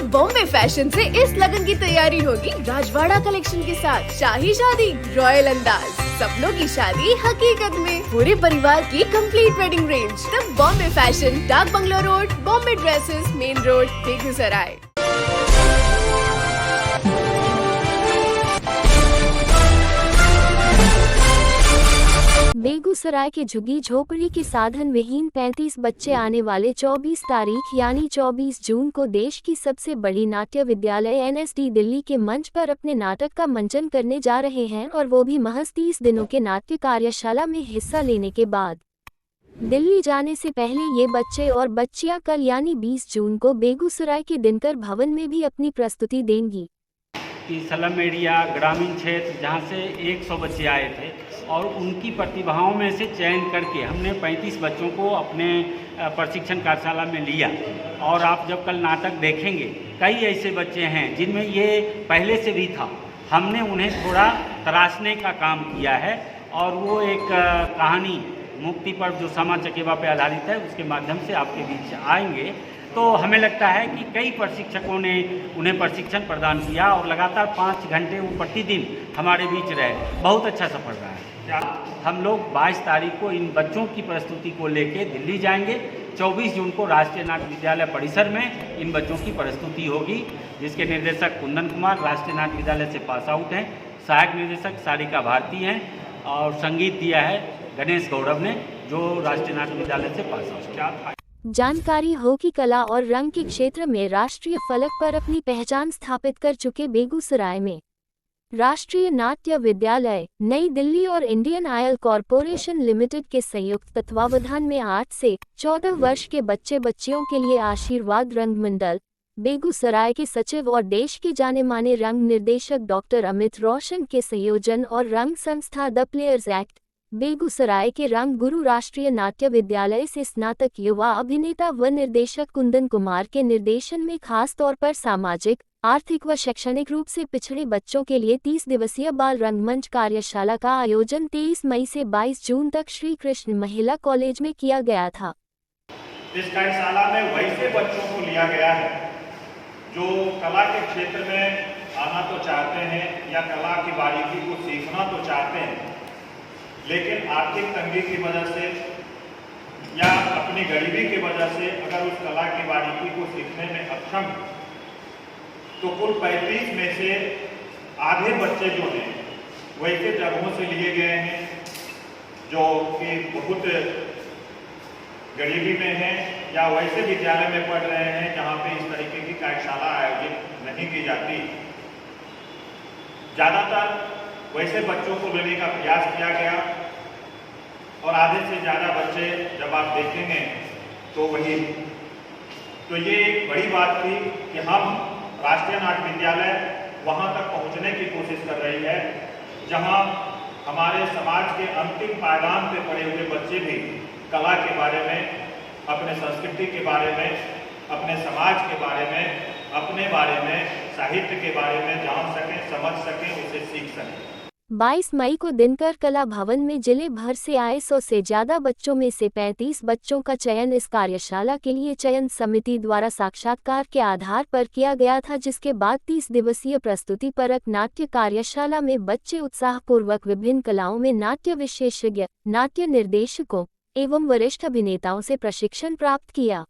Bombay fashion से इस लगन की तैयारी होगी राजवाड़ा कलेक्शन के साथ। शाही शादी, रॉयल अंदाज, सपनों की शादी हकीकत में, पूरे परिवार की complete wedding range. The Bombay fashion, Dak bungalow road, Bombay dresses, main road, Begusarai. Begusarai के झुग्गी झोपड़ी के साधन विहीन 35 बच्चे आने वाले 24 तारीख यानी 24 जून को देश की सबसे बड़ी नाट्य विद्यालय एनएसडी दिल्ली के मंच पर अपने नाटक का मंचन करने जा रहे हैं, और वो भी महज 30 दिनों के नाट्य कार्यशाला में हिस्सा लेने के बाद। दिल्ली जाने से पहले ये बच्चे और बच्चियां कल यानी 20 जून को बेगूसराय के दिनकर भवन में भी अपनी प्रस्तुति देंगी। स्लम एरिया, ग्रामीण क्षेत्र जहाँ से 100 बच्चे आए थे और उनकी प्रतिभाओं में से चयन करके हमने 35 बच्चों को अपने प्रशिक्षण कार्यशाला में लिया। और आप जब कल नाटक देखेंगे, कई ऐसे बच्चे हैं जिनमें ये पहले से भी था, हमने उन्हें थोड़ा तराशने का काम किया है। और वो एक कहानी मुक्ति पर जो श्यामा चकेबा पे आधारित है, उसके माध्यम से आपके बीच आएंगे। तो हमें लगता है कि कई प्रशिक्षकों ने उन्हें प्रशिक्षण प्रदान किया और लगातार 5 घंटे वो प्रतिदिन हमारे बीच रहे। बहुत अच्छा सफर रहा है। हम लोग 22 तारीख को इन बच्चों की प्रस्तुति को लेके दिल्ली जाएंगे। 24 जून को राष्ट्रीय नाट्य विद्यालय परिसर में इन बच्चों की प्रस्तुति होगी, जिसके निर्देशक कुंदन कुमार राष्ट्रीय नाट्य विद्यालय से पास आउट हैं, सहायक निर्देशक सारिका भारती हैं और संगीत दिया है गणेश गौरव ने, जो राष्ट्रीय नाट्य विद्यालय से पास आउट। जानकारी हो कि कला और रंग के क्षेत्र में राष्ट्रीय फलक पर अपनी पहचान स्थापित कर चुके बेगूसराय में राष्ट्रीय नाट्य विद्यालय नई दिल्ली और इंडियन आयल कॉरपोरेशन लिमिटेड के संयुक्त तत्वावधान में 8 से 14 वर्ष के बच्चे बच्चियों के लिए आशीर्वाद रंग मंडल बेगूसराय के सचिव और देश के जाने माने रंग निर्देशक डॉक्टर अमित रोशन के संयोजन और रंग संस्था द प्लेयर्स एक्ट बेगूसराय के रंग गुरु राष्ट्रीय नाट्य विद्यालय से स्नातक युवा अभिनेता व निर्देशक कुंदन कुमार के निर्देशन में खास तौर पर सामाजिक, आर्थिक व शैक्षणिक रूप से पिछड़े बच्चों के लिए 30 दिवसीय बाल रंगमंच कार्यशाला का आयोजन 23 मई से 22 जून तक श्री कृष्ण महिला कॉलेज में किया गया था। इस कार्यशाला में वैसे बच्चों को लिया गया है जो कला के क्षेत्र में आना तो चाहते हैं या कला की बारीकी को सीखना तो चाहते हैं, लेकिन आर्थिक तंगी की वजह से या अपनी गरीबी की वजह से अगर उस कला की बारीकी को सीखने में अक्षम, तो कुल 35 में से आधे बच्चे जो हैं वैसे जगहों से लिए गए हैं जो कि बहुत गरीबी में हैं या वैसे विद्यालय में पढ़ रहे हैं जहाँ पे इस तरीके की कार्यशाला आयोजित नहीं की जाती। ज़्यादातर वैसे बच्चों को लेने का प्रयास किया गया और आधे से ज़्यादा बच्चे जब आप देखेंगे तो वही, तो ये एक बड़ी बात थी कि हम राष्ट्रीय नाट्य विद्यालय वहाँ तक पहुँचने की कोशिश कर रही है जहाँ हमारे समाज के अंतिम पायदान पे पड़े हुए बच्चे भी कला के बारे में, अपने संस्कृति के बारे में, अपने समाज के बारे में, अपने बारे में, साहित्य के बारे में जान सकें, समझ सकें, उसे सीख सकें। 22 मई को दिनकर कला भवन में जिले भर से आए 100 से ज्यादा बच्चों में से 35 बच्चों का चयन इस कार्यशाला के लिए चयन समिति द्वारा साक्षात्कार के आधार पर किया गया था, जिसके बाद 30 दिवसीय प्रस्तुति परक नाट्य कार्यशाला में बच्चे उत्साहपूर्वक विभिन्न कलाओं में नाट्य विशेषज्ञ, नाट्य निर्देशकों एवं वरिष्ठ अभिनेताओं से प्रशिक्षण प्राप्त किया।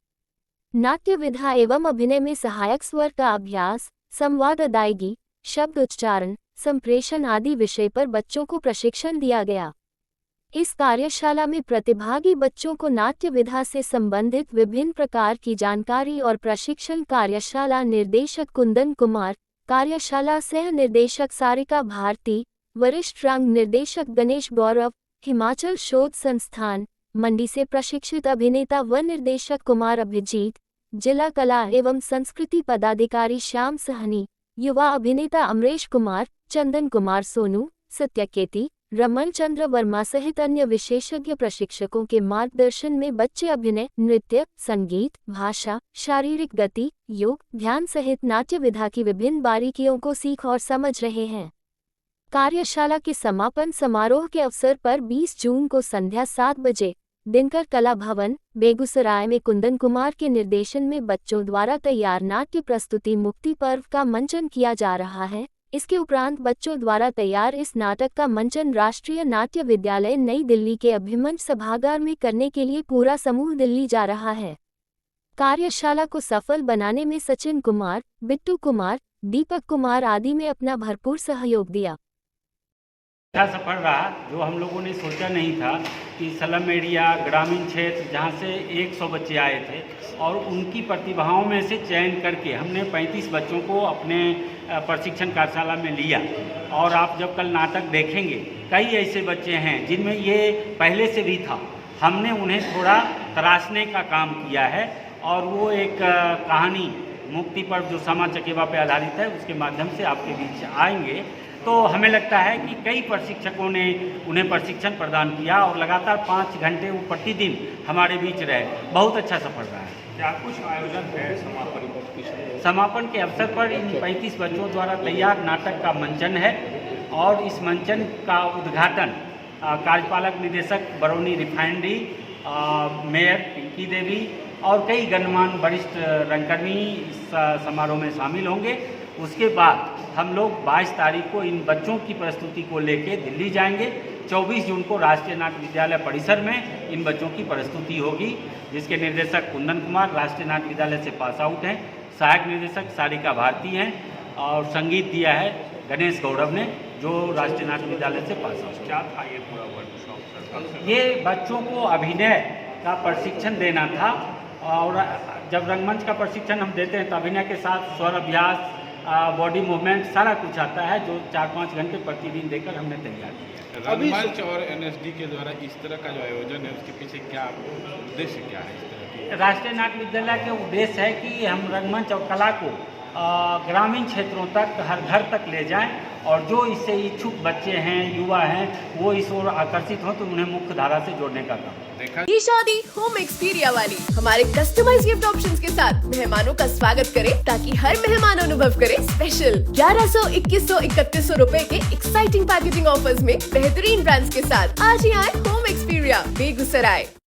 नाट्य विधा एवं अभिनय में सहायक स्वर का अभ्यास, संवाद अदायगी, शब्द उच्चारण, संप्रेषण आदि विषय पर बच्चों को प्रशिक्षण दिया गया। इस कार्यशाला में प्रतिभागी बच्चों को नाट्य विधा से संबंधित विभिन्न प्रकार की जानकारी और प्रशिक्षण कार्यशाला निर्देशक कुंदन कुमार, कार्यशाला सह निर्देशक सारिका भारती, वरिष्ठ रंग निर्देशक गणेश गौरव, हिमाचल शोध संस्थान मंडी से प्रशिक्षित अभिनेता व निर्देशक कुमार अभिजीत, जिला कला एवं संस्कृति पदाधिकारी श्याम सहनी, युवा अभिनेता अमरेश कुमार, चंदन कुमार सोनू, सत्यकेती, रमन चंद्र वर्मा सहित अन्य विशेषज्ञ प्रशिक्षकों के मार्गदर्शन में बच्चे अभिनय, नृत्य, संगीत, भाषा, शारीरिक गति, योग, ध्यान सहित नाट्य विधा की विभिन्न बारीकियों को सीख और समझ रहे हैं। कार्यशाला के समापन समारोह के अवसर पर 20 जून को संध्या 7 बजे दिनकर कला भवन, बेगूसराय में कुंदन कुमार के निर्देशन में बच्चों द्वारा तैयार नाट्य प्रस्तुति मुक्ति पर्व का मंचन किया जा रहा है। इसके उपरांत बच्चों द्वारा तैयार इस नाटक का मंचन राष्ट्रीय नाट्य विद्यालय नई दिल्ली के अभिमंच सभागार में करने के लिए पूरा समूह दिल्ली जा रहा है। कार्यशाला को सफल बनाने में सचिन कुमार, बिट्टू कुमार, दीपक कुमार आदि ने अपना भरपूर सहयोग दिया। अच्छा सफर रहा, जो हम लोगों ने सोचा नहीं था कि स्लम एरिया, ग्रामीण क्षेत्र जहाँ से 100 बच्चे आए थे और उनकी प्रतिभाओं में से चयन करके हमने 35 बच्चों को अपने प्रशिक्षण कार्यशाला में लिया। और आप जब कल नाटक देखेंगे, कई ऐसे बच्चे हैं जिनमें ये पहले से भी था, हमने उन्हें थोड़ा तराशने का काम किया है और वो एक कहानी मुक्ति पर्व जो श्यामा चकेवा पे आधारित है उसके माध्यम से आपके बीच आएंगे। तो हमें लगता है कि कई प्रशिक्षकों ने उन्हें प्रशिक्षण प्रदान किया और लगातार 5 घंटे वो प्रतिदिन हमारे बीच रहे। बहुत अच्छा सफर रहा है। क्या कुछ आयोजन है समापन के अवसर पर इन 35 बच्चों द्वारा तैयार नाटक का मंचन है और इस मंचन का उद्घाटन कार्यपालक निदेशक बरौनी रिफाइनरी, मेयर पिंकी देवी और कई गणमान्य वरिष्ठ रंगकर्मी इस समारोह में शामिल होंगे। उसके बाद हम लोग 22 तारीख को इन बच्चों की प्रस्तुति को लेकर दिल्ली जाएंगे। 24 जून को राष्ट्रीय नाट्य विद्यालय परिसर में इन बच्चों की प्रस्तुति होगी, जिसके निर्देशक कुंदन कुमार राष्ट्रीय नाट्य विद्यालय से पास आउट हैं, सहायक निर्देशक सारिका भारती हैं और संगीत दिया है गणेश गौरव ने, जो राष्ट्रीय नाट्य विद्यालय से पास आउट। क्या था ये पूरा वर्कशॉप? ये बच्चों को अभिनय का प्रशिक्षण देना था और जब रंगमंच का प्रशिक्षण हम देते हैं तो अभिनय के साथ स्वर अभ्यास, बॉडी मूवमेंट सारा कुछ आता है, जो 4-5 घंटे प्रतिदिन देकर हमने तैयार किया। रंगमंच और एनएसडी के द्वारा इस तरह का जो आयोजन है उसके पीछे क्या उद्देश्य क्या है? इस तरह की राष्ट्रीय नाट्य विद्यालय के उद्देश्य है कि हम रंगमंच और कला को ग्रामीण क्षेत्रों तक, हर घर तक ले जाएं और जो इससे इच्छुक बच्चे हैं, युवा हैं, वो इस ओर आकर्षित हों तो उन्हें मुख्य धारा से जोड़ने का काम। देखा ये शादी होम एक्सपीरिया वाली हमारे कस्टमाइज गिफ्ट ऑप्शंस के साथ मेहमानों का स्वागत करें ताकि हर मेहमान अनुभव करे स्पेशल। 1100, 2100, 3100 रुपए के एक्साइटिंग पैकेजिंग ऑफर्स में बेहतरीन ब्रांड्स के साथ आज ही आए होम एक्सपीरिया बेगूसराय।